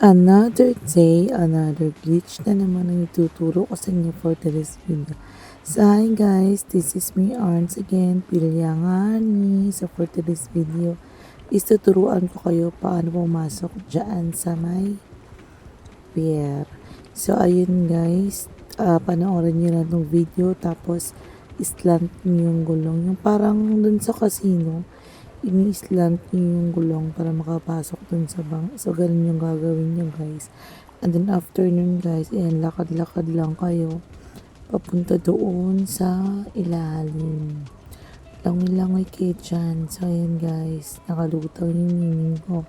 Another day, another glitch na naman ang ituturo ko sa inyo for today's video. So hi guys, this is me Arns again, Pilyangani. So for today's video, is tuturuan ko kayo paano pumasok dyan sa may pier. So ayun guys, panoorin nyo na itong video tapos islant nyo yung gulong. Yung parang dun sa casino, ini-slant nyo yung gulong para makapasok dun sa bank. So, ganun yung gagawin nyo guys. And then after nun guys, ayan, lakad-lakad lang kayo papunta doon sa ilalim. Langoy-langoy kayo dyan. So, ayan guys, nakalutang yung nining ko.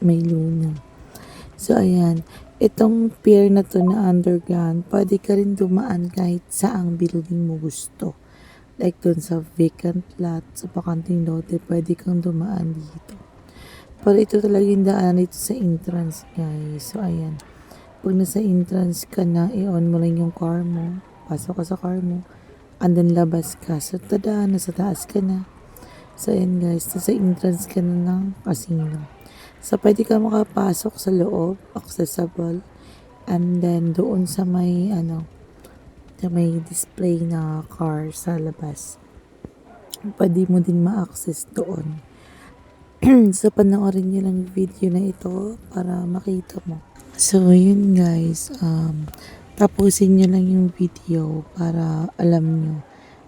May luna. So, ayan. Itong pier na to na underground, pwede ka rin dumaan kahit saang building mo gusto. Like dun sa vacant lot, sa bakanting lote, pwede kang dumaan dito. Pero ito talaga yung daan dito sa entrance, guys. So, ayan. Pag nasa entrance ka na, i-on mo lang yung car mo. Pasok ka sa car mo. And then, labas ka. So, tada, nasa taas ka na. So, ayan, guys. Nasa entrance ka na ng casino. So, pwede ka makapasok sa loob. Accessible. And then, doon sa may, may display na car sa labas. Pwede mo din ma-access doon. So, panoorin nyo lang yung video na ito para makita mo. So, yun guys. Tapusin nyo lang yung video para alam nyo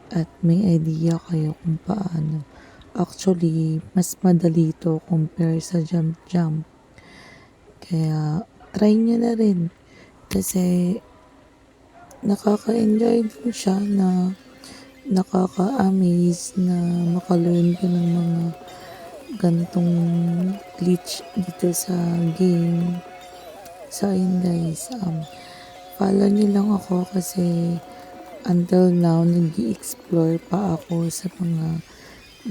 at may idea kayo kung paano. Actually, mas madali to compare sa jump-jump. Kaya, try nyo na rin. Kasi, nakaka-enjoy din siya na nakaka-amaze na makalearn ka ng mga ganitong glitch dito sa game. So, ayun guys, follow nyo lang ako kasi until now, nag-i-explore pa ako sa mga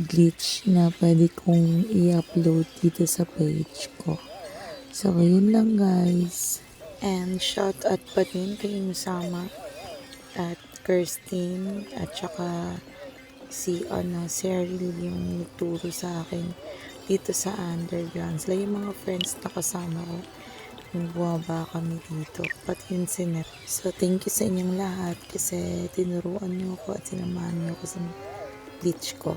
glitch na pwede kong i-upload dito sa page ko. So, yun lang guys. And shout out pa din kay Musama at Kirstine at saka si Cheryl yung nagturo sa akin dito sa underground. Sila yung mga friends na kasama ko nung bumaba kami dito. Pati yung sinet. So thank you sa inyong lahat kasi tinuruan niyo ako at sinamahan niyo ako sa glitch ko.